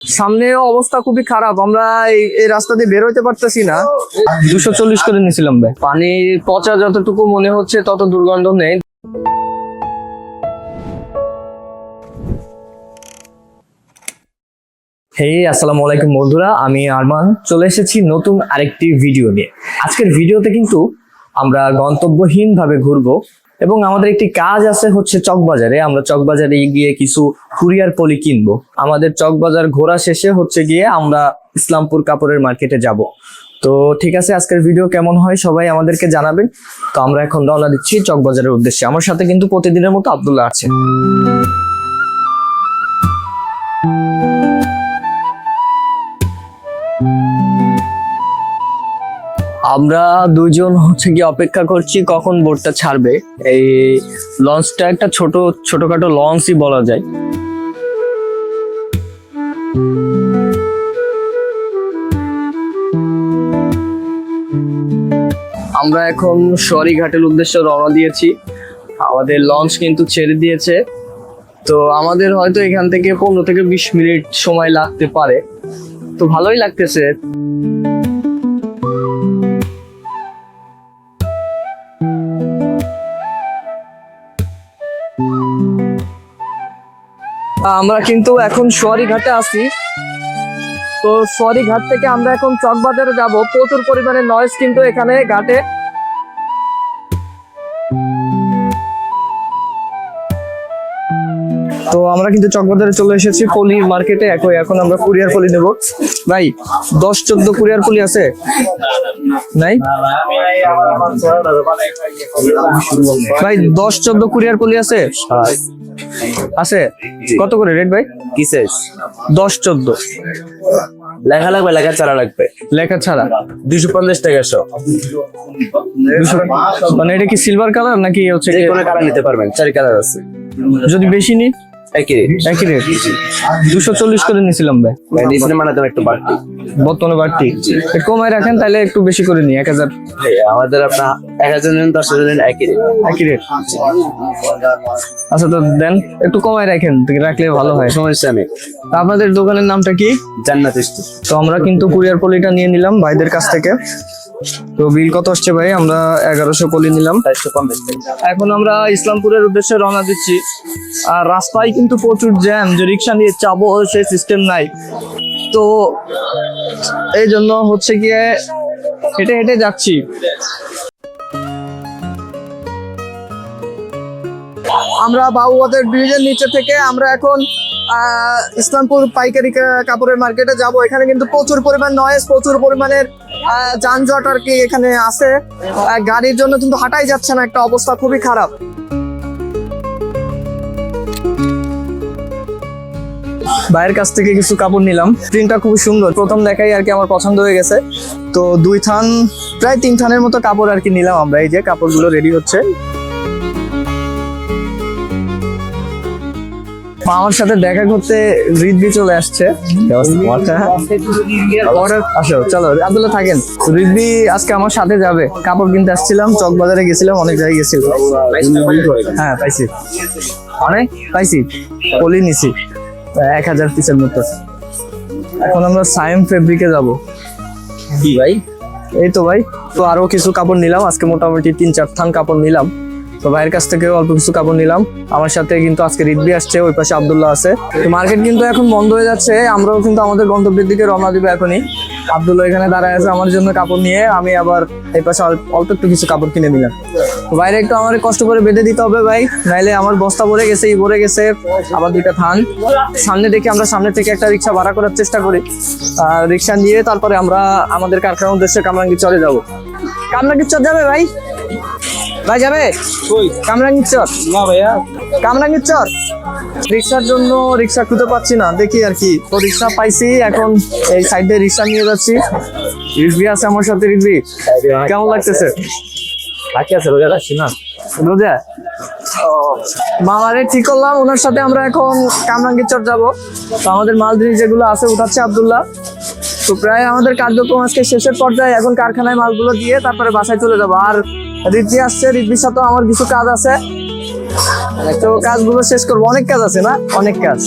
সামনে অবস্থা খুবই খারাপ, আমরা এই রাস্তা দিয়ে বের হইতে পারতেছি না। 240 করে নিয়েছিলাম ভাই। পানি পচা যতটুকু মনে হচ্ছে তত দুর্গন্ধ নেই। আসসালামু আলাইকুম বন্ধুরা, আমি আরমান চলে এসেছি নতুন আরেকটি ভিডিও নিয়ে। আজকের ভিডিওতে কিন্তু আমরা গন্তব্যহীন ভাবে ঘুরবো এবং আমাদের একটি কাজ আছে হচ্ছে চকবাজারে। আমরা চকবাজারে গিয়ে কিছু কুরিয়ার পলি কিনবো। আমাদের চকবাজার ঘোরা শেষে হচ্ছে গিয়ে আমরা ইসলামপুর কাপড়ের মার্কেটে যাব। তো ঠিক আছে, আজকের ভিডিও কেমন হয় সবাই আমাদেরকে জানাবেন। তো আমরা এখন রওনা দিচ্ছি চকবাজারের উদ্দেশ্যে। আমার সাথে কিন্তু প্রতিদিনের মতো আব্দুল্লাহ আছে। আমরা দুইজন হচ্ছে কি অপেক্ষা করছি কখন বোটটা ছাড়বে। এই লঞ্চটা একটা ছোটখাটো লঞ্চই বলা যায়। আমরা এখন সরিঘাটের উদ্দেশ্যে রওনা দিয়েছি। আমাদের লঞ্চ কিন্তু ছেড়ে দিয়েছে। তো আমাদের হয়তো এখান থেকে 15 থেকে 20 মিনিট সময় লাগতে পারে। তো ভালোই লাগতেছে। আমরা কিন্তু এখন সরিঘাটে আছি। তো সরিঘাট থেকে আমরা এখন চকবাজারে যাব। প্রচুর পরিমাণে নয়েজ কিন্তু এখানে ঘাটে। তো আমরা কিন্তু চকবাজারে চলে এসেছি পলি মার্কেটে। এখন আমরা কুরিয়ার পলি নেব। ভাই 10-14 কুরিয়ার পলি আছে নাই ভাই? 10-14 কুরিয়ার পলি আছে? আছে। কত করে রেট ভাই? কি সাইজ? 10-14 লেখা লাগবে, লেখা ছাড়া লাগবে? লেখা ছাড়া 250 টাকা সব। 200 মানে এটা কি সিলভার কালার নাকি হচ্ছে যে কোনো কালার নিতে পারবেন, 4 কালার আছে। যদি বেশি নি একই রেট। 240 করে নিয়েছিলাম ভাই। নিচে মানে তো একটু বাড়তি, বর্তমানে বাড়তি। কমায় রাখেন তাহলে একটু বেশি করে নি। 1000 আমাদের আপনার 1000 নেন 10,000 নেন একই রেট। আচ্ছা তো দেন, একটু কমায় রাখেন, রাখলে ভালো হয়। সমস্যা নেই। আপনাদের দোকানের নামটা কি? জান্নাত স্টোর। তো আমরা কিন্তু কুরিয়ার পলিটা নিয়ে নিলাম ভাইদের কাছ থেকে। তো বিল কত আসছে ভাই? আমরা 1100 পলি নিলাম। 450 টাকা। এখন আমরা ইসলামপুরের উদ্দেশ্যে রওনা দিচ্ছি। আর রাস্তায় কিন্তু প্রচুর জ্যাম, যে রিক্সা নিয়ে যাবো সেই সিস্টেম নাই। তো এই জন্য হচ্ছে গিয়ে হেঁটে হেঁটে যাচ্ছি। আমরা বাবুবাজার ব্রিজের নিচে থেকে আমরা এখন ইসলামপুর পাইকারি কাপড়ের মার্কেটে যাব। এখানে কিন্তু প্রচুর পরিমাণ নয়েজ, প্রচুর পরিমাণের যানজট আর কি এখানে আছে। গাড়ির জন্য কিন্তু হাঁটাই যাচ্ছে না, একটা অবস্থা খুবই খারাপ। ভাইয়ের কাছ থেকে কিছু কাপড় নিলাম। প্রিন্টটা খুব সুন্দর, প্রথম দেখাই আর কি আমার পছন্দ হয়ে গেছে। তো 2 থান প্রায় 3 থানের মতো কাপড় আর কি নিলাম আমরা। এই যে কাপড়গুলো রেডি হচ্ছে। আমার সাথে দেখা করতে রিদ্বি চলে আসছে। আসো চলো আব্দুল্লাহ থাকেন। রিদ্বি আজকে আমার সাথে যাবে। কাপড় কিনতে আসছিলাম, চকবাজারে গেছিলাম, অনেক জায়গায় গেছিল। হ্যাঁ পাইছি, অনেক পাইছি। পলি নিছি 1000 পিসের মতো। এখন আমরা সায়েম ফেব্রিকে যাব। কি ভাই? এই তো ভাই। তো আরো কিছু কাপড় নিলাম আজকে, মোটামুটি 3-4 থান কাপড় নিলাম। তো ভাইয়ের কাছ থেকে অল্প কিছু কাপড় নিলাম। আমার সাথে কিন্তু আজকে রিদ্বি আসছে, ওই পাশে আব্দুল্লাহ আছে। তো মার্কেট কিন্তু এখন বন্ধ হয়ে যাচ্ছে। আমরাও কিন্তু আমাদের গন্তব্যের দিকে রওনা দিব এখনই। আব্দুল্লাহ এখানে দাঁড়ায় আছে আমার জন্য কাপড় নিয়ে। আমি আবার এই পাশে অল্প একটু কিছু কাপড় কিনে নিলাম। বাইরে একটু আমার কষ্ট করে বেঁধে দিতে হবে ভাই, নাইলে আমার বস্তা ভরে গেছে। আবার 2টা থান সামনে দেখে আমরা সামনে থেকে একটা রিক্সা ভাড়া করার চেষ্টা করি। রিক্সা নিয়ে তারপরে আমরা আমাদের কারখানার উদ্দেশ্যে কামরাঙ্গীরচরে যাব। কামরাঙ্গীরচর যাবে ভাই? ভাই যাবে কামরাঙ্গীরচর? না ভাইয়া, কামরাঙ্গীরচর রিক্সার জন্য রিক্সা খুঁজে পাচ্ছি না, দেখি আর কি। তো রিক্সা পাইছি, এখন এই সাইডে রিক্সা নিয়ে যাচ্ছি। রিজভি আছে আমার সাথে। রিজভি কেমন লাগতেছে? বাকি আছে, রোজা রাখছি না। রোজা মামারে ঠিক করলাম, ওনার সাথে আমরা এখন কামরাঙ্গীরচর যাব। তো আমাদের মাল জিনিস যেগুলো আছে উঠাচ্ছে আব্দুল্লাহ। তো প্রায় আমাদের কার্যক্রম আজকে শেষের পর্যায়ে। এখন কারখানায় মালগুলো দিয়ে তারপরে বাসায় চলে যাবো। আর রিদ্বি আসছে, রিদ্বির সাথে আমার কিছু কাজ আছে। তো কাজগুলো শেষ করবো। অনেক কাজ আছে না? অনেক কাজ।